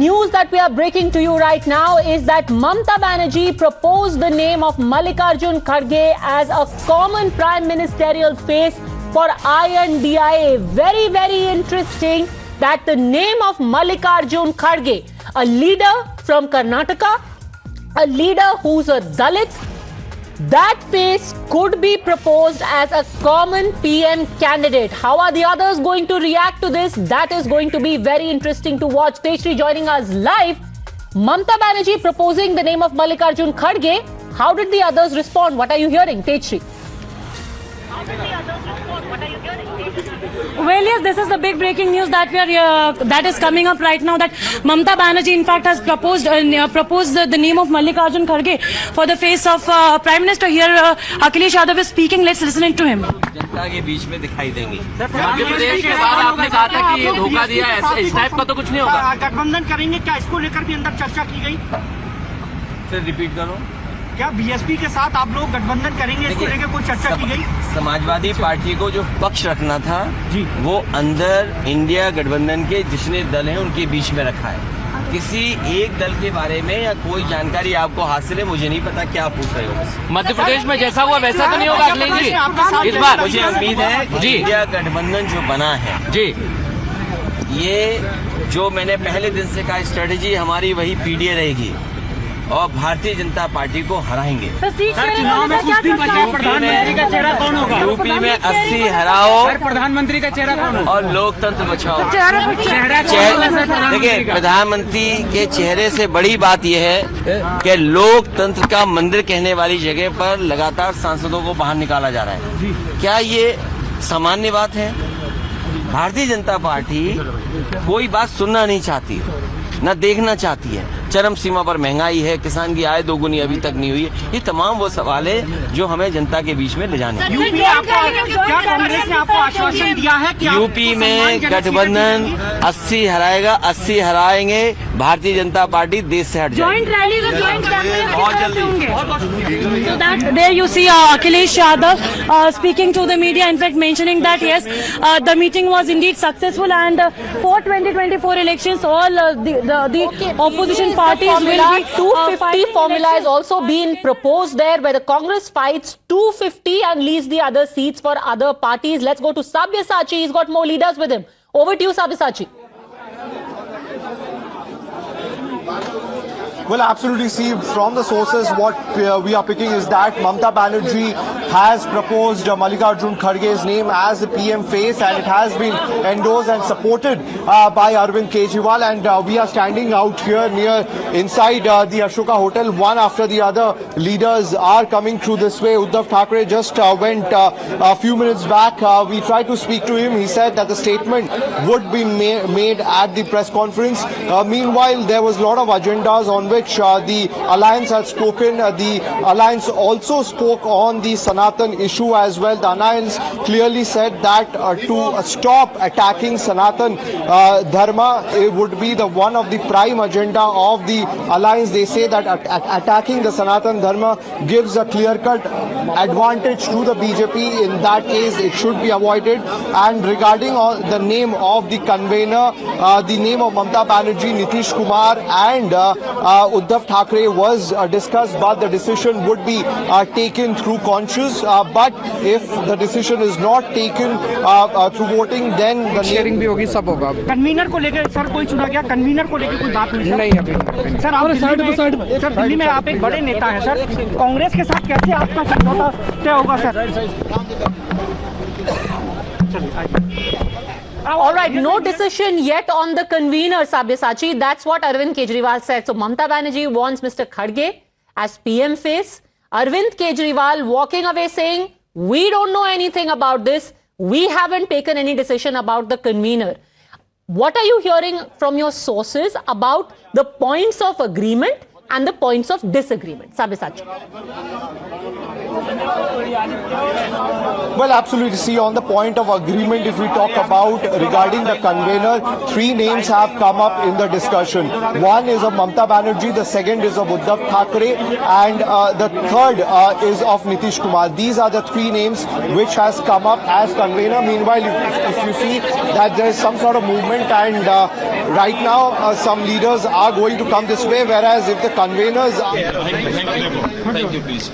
news that we are breaking to you right now is that Mamata Banerjee proposed the name of Mallikarjun Kharge as a common prime ministerial face for INDIA. Very, very interesting that the name of Mallikarjun Kharge, a leader from Karnataka, a leader who's a Dalit, that face could be proposed as a common PM candidate. How are the others going to react to this? That is going to be very interesting to watch. Tejshri joining us live. Mamata Banerjee proposing the name of Mallikarjun Kharge. How did the others respond? What are you hearing, Tejshri? How did the others respond? What are you hearing, Tejshri? Well, yes, this is the big breaking news that that is coming up right now. That Mamata Banerjee, in fact, has proposed the name of Mallikarjun Kharge for the face of Prime Minister. Here, Akhilesh Yadav is speaking. Let's listen to him. जनता के बीच में दिखाई देंगे। मध्य प्रदेश के बाद आपने कहा था कि ये धोखा दिया, इस टाइप का तो कुछ नहीं होगा। गठबंधन करेंगे क्या? इसको लेकर भी अंदर चर्चा की गई। फिर रिपीट करो। क्या बीएसपी के साथ आप लोग गठबंधन करेंगे? इसको लेकर कोई चर्चा की गई? समाजवादी पार्टी को जो पक्ष रखना था जी, वो अंदर इंडिया गठबंधन के जितने दल हैं उनके बीच में रखा है। किसी एक दल के बारे में या कोई जानकारी आपको हासिल है, मुझे नहीं पता क्या पूछ रहे हो। मध्य प्रदेश में जैसा हुआ वैसा तो नहीं होगा अखिलेश जी इस बार? मुझे उम्मीद है कि इंडिया गठबंधन जो बना है जी, ये जो मैंने पहले दिन से कहा, स्ट्रेटेजी हमारी वही पीडीए रहेगी और भारतीय जनता पार्टी को हराएंगे। प्रधानमंत्री का चेहरा कौन होगा? यूपी में 80 हराओ, प्रधानमंत्री का चेहरा कौन होगा? और लोकतंत्र बचाओ। चेहरा देखिए, प्रधानमंत्री के चेहरे से बड़ी बात यह है कि लोकतंत्र का मंदिर कहने वाली जगह पर लगातार सांसदों को बाहर निकाला जा रहा है। क्या ये सामान्य बात है? भारतीय जनता पार्टी कोई बात सुनना नहीं चाहती, न देखना चाहती है। चरम सीमा पर महंगाई है, किसान की आय दोगुनी अभी तक नहीं हुई है। ये तमाम वो सवाल है जो हमें जनता के बीच में ले जाने। यूपी में क्या कांग्रेस ने आपको आश्वासन दिया है कि यूपी में गठबंधन 80 हराएगा, 80 हराएंगे। भारतीय जनता पार्टी देश से हट जाएगी। बहुत जल्दी। So that there you see Akhilesh Yadav speaking to the media, in fact mentioning that yes, the meeting was indeed successful and for 2024 elections all the opposition parties will be 250 formula has also been proposed there, where the Congress fights 250 and leaves the other seats for other parties. Let's go to Sabyasachi. He's got more leaders with him. Over to you, Sabyasachi. Well, absolutely. See, from the sources, what we are picking is that Mamata Banerjee has proposed Mallikarjun Kharge's name as the PM face, and it has been endorsed and supported by Arvind Kejriwal. And we are standing out here near inside the Ashoka Hotel. One after the other leaders are coming through this way. Uddhav Thackeray just went a few minutes back. We tried to speak to him. He said that the statement would be made at the press conference. Meanwhile, there was a lot of agendas on which the alliance had spoken. The alliance also spoke on the Sanatan issue as well. The alliance clearly said that to stop attacking Sanatan Dharma, it would be the one of the prime agenda of the alliance. They say that attacking the Sanatan Dharma gives a clear-cut advantage to the BJP. In that case, it should be avoided. And regarding the name of the convener, the name of Mamata Banerjee, Nitish Kumar and Uddhav Thackeray was discussed, but the decision would be taken through conscience. But if the decision is not taken through voting, then the sharing भी होगी, सब होगा। Convener को लेकर sir कोई चुना गया? Convener को लेकर कोई बात नहीं? नहीं अभी। सर आप दिल्ली में आप एक बड़े नेता हैं सर, कांग्रेस के साथ कैसे आपका समझौता तय होगा sir? All right, no decision yet on the convener, Sabyasachi. That's what Arvind Kejriwal said. So Mamata Banerjee wants Mr. Kharge as PM face. Arvind Kejriwal walking away saying, we don't know anything about this. We haven't taken any decision about the convener. What are you hearing from your sources about the points of agreement and the points of disagreement. Sabyasachi. Well, absolutely. See, on the point of agreement, if we talk about regarding the convener, 3 names have come up in the discussion. One is of Mamata Banerjee, the second is of Uddhav Thackeray, and the third is of Nitish Kumar. These are the 3 names which has come up as convener. Meanwhile, if you see that there is some sort of movement, and right now some leaders are going to come this way, whereas if the conveners are... Thank you, please.